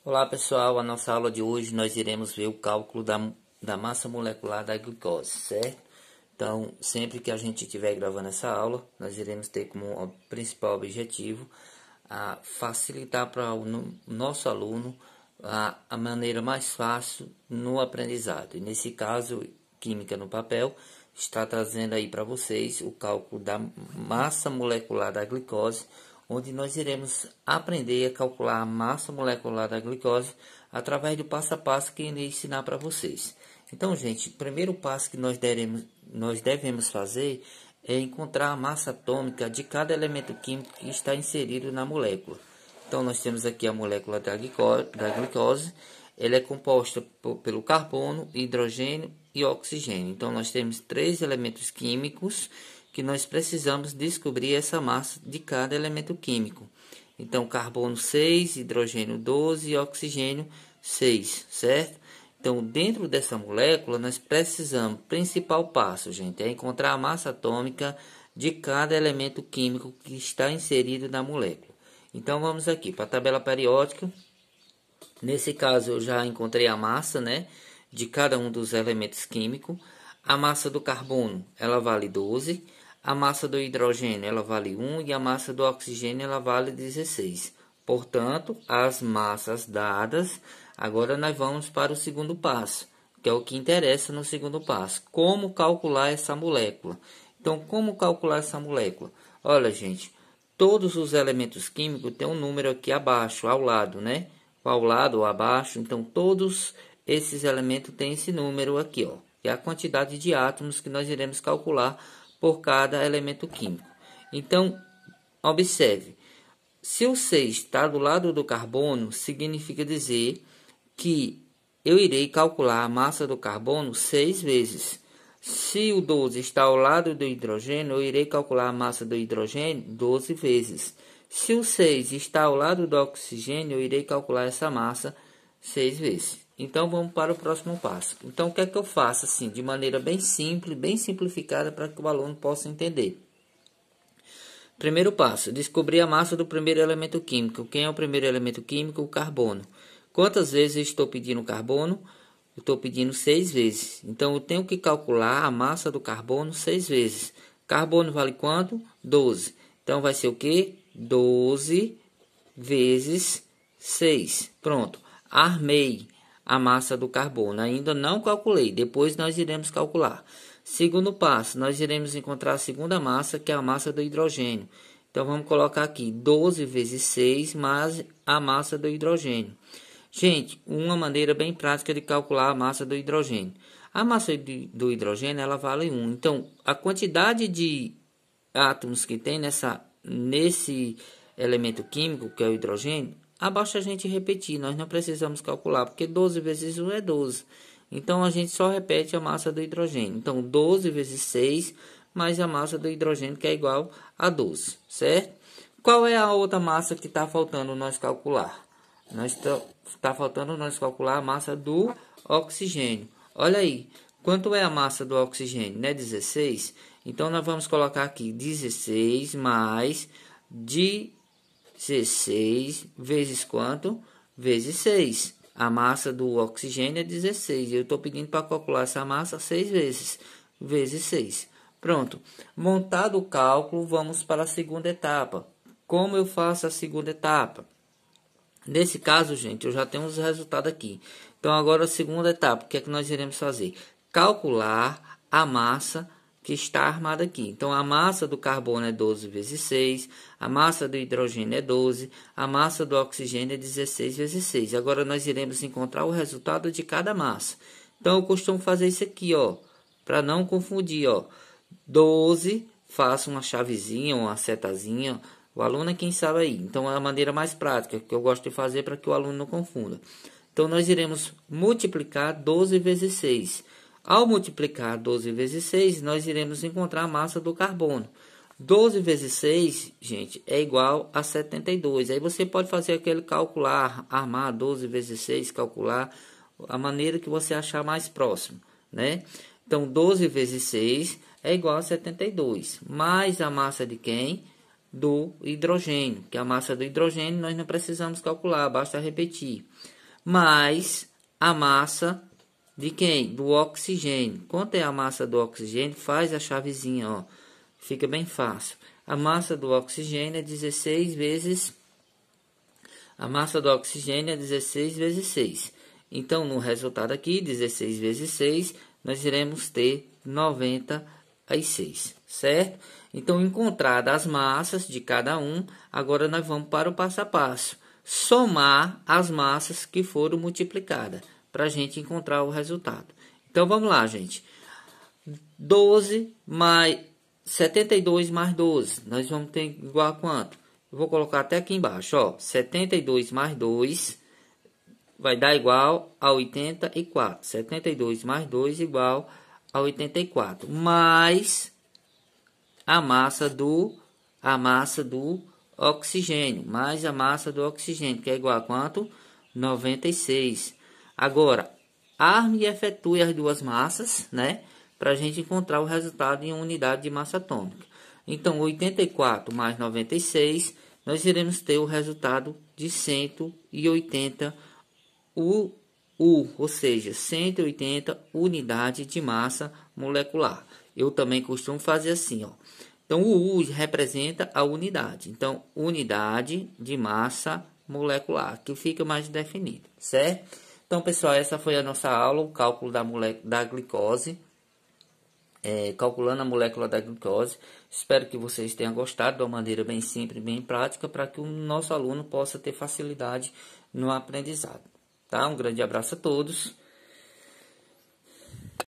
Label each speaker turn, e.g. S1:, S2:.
S1: Olá pessoal, a nossa aula de hoje nós iremos ver o cálculo da massa molecular da glicose, certo? Então, sempre que a gente estiver gravando essa aula, nós iremos ter como principal objetivo facilitar para o nosso aluno a maneira mais fácil no aprendizado. E nesse caso, Química no Papel está trazendo aí para vocês o cálculo da massa molecular da glicose, onde nós iremos aprender a calcular a massa molecular da glicose através do passo a passo que irei ensinar para vocês. Então, gente, o primeiro passo que nós devemos fazer é encontrar a massa atômica de cada elemento químico que está inserido na molécula. Então, nós temos aqui a molécula da glicose. Ela é composta pelo carbono, hidrogênio e oxigênio. Então, nós temos 3 elementos químicos que nós precisamos descobrir essa massa de cada elemento químico. Então, carbono 6, hidrogênio 12 e oxigênio 6, certo? Então, dentro dessa molécula, nós precisamos, principal passo, gente, é encontrar a massa atômica de cada elemento químico que está inserido na molécula. Então, vamos aqui para a tabela periódica. Nesse caso, eu já encontrei a massa, né, de cada um dos elementos químicos. A massa do carbono, ela vale 12. A massa do hidrogênio, ela vale 1. E a massa do oxigênio, ela vale 16. Portanto, as massas dadas. Agora, nós vamos para o segundo passo, que é o que interessa no segundo passo. Como calcular essa molécula? Então, como calcular essa molécula? Olha, gente, todos os elementos químicos têm um número aqui abaixo, ao lado, né? Ao lado ou abaixo. Então, todos esses elementos têm esse número aqui, ó. Que é a quantidade de átomos que nós iremos calcular por cada elemento químico. Então, observe. Se o 6 está do lado do carbono, significa dizer que eu irei calcular a massa do carbono 6 vezes. Se o 12 está ao lado do hidrogênio, eu irei calcular a massa do hidrogênio 12 vezes. Se o 6 está ao lado do oxigênio, eu irei calcular essa massa 6 vezes. Então, vamos para o próximo passo. Então, o que é que eu faço assim, de maneira bem simples, bem simplificada, para que o aluno possa entender? Primeiro passo, descobrir a massa do primeiro elemento químico. Quem é o primeiro elemento químico? O carbono. Quantas vezes eu estou pedindo carbono? Eu estou pedindo 6 vezes. Então, eu tenho que calcular a massa do carbono 6 vezes. Carbono vale quanto? 12. Então, vai ser o quê? 12 vezes 6. Pronto. Armei a massa do carbono. Ainda não calculei. Depois nós iremos calcular. Segundo passo, nós iremos encontrar a segunda massa, que é a massa do hidrogênio. Então, vamos colocar aqui 12 vezes 6 mais a massa do hidrogênio. Gente, uma maneira bem prática de calcular a massa do hidrogênio. A massa do hidrogênio, ela vale 1. Então, a quantidade de átomos que tem nesse elemento químico, que é o hidrogênio, abaixo a gente repetir. Nós não precisamos calcular, porque 12 vezes 1 é 12. Então, a gente só repete a massa do hidrogênio. Então, 12 vezes 6 mais a massa do hidrogênio, que é igual a 12, certo? Qual é a outra massa que está faltando nós calcular? Está faltando nós calcular a massa do oxigênio. Olha aí, quanto é a massa do oxigênio? Né? 16. Então, nós vamos colocar aqui 16 mais 16 vezes quanto? Vezes 6. A massa do oxigênio é 16. Eu estou pedindo para calcular essa massa 6 vezes. Vezes 6. Pronto. Montado o cálculo, vamos para a segunda etapa. Como eu faço a segunda etapa? Nesse caso, gente, eu já tenho os resultados aqui. Então, agora a segunda etapa, o que é que nós iremos fazer? Calcular a massa que está armada aqui. Então, a massa do carbono é 12 vezes 6, a massa do hidrogênio é 12, a massa do oxigênio é 16 vezes 6. Agora, nós iremos encontrar o resultado de cada massa. Então, eu costumo fazer isso aqui, ó, para não confundir, ó. 12, faço uma chavezinha, uma setazinha. O aluno é quem sabe aí. Então, é a maneira mais prática que eu gosto de fazer para que o aluno não confunda. Então, nós iremos multiplicar 12 vezes 6. Ao multiplicar 12 vezes 6, nós iremos encontrar a massa do carbono. 12 vezes 6, gente, é igual a 72. Aí você pode fazer aquele calcular, armar 12 vezes 6, calcular a maneira que você achar mais próximo, né? Então, 12 vezes 6 é igual a 72. Mais a massa de quem? do hidrogênio, que a massa do hidrogênio nós não precisamos calcular, basta repetir. Mais a massa de quem? Do oxigênio. Quanto é a massa do oxigênio? Faz a chavezinha, ó. Fica bem fácil. A massa do oxigênio é 16 vezes... A massa do oxigênio é 16 vezes 6. Então, no resultado aqui, 16 vezes 6, nós iremos ter 96, certo? Então, encontradas as massas de cada um, agora nós vamos para o passo a passo. Somar as massas que foram multiplicadas, para a gente encontrar o resultado. Então, vamos lá, gente. 12 mais 72 mais 12, nós vamos ter igual a quanto? Eu vou colocar até aqui embaixo, ó. 72 mais 2 vai dar igual a 84. 72 mais 2 igual a 84. Mais a massa do oxigênio. Mais a massa do oxigênio, que é igual a quanto? 96. Agora, arme e efetue as duas massas, né? Para a gente encontrar o resultado em unidade de massa atômica. Então, 84 mais 96, nós iremos ter o resultado de 180 ou seja, 180 unidades de massa molecular. Eu também costumo fazer assim, ó. Então, o U representa a unidade. Então, unidade de massa molecular, que fica mais definido, certo? Então, pessoal, essa foi a nossa aula, o cálculo da glicose. Calculando a molécula da glicose. Espero que vocês tenham gostado de uma maneira bem simples, bem prática, para que o nosso aluno possa ter facilidade no aprendizado. Tá? Um grande abraço a todos.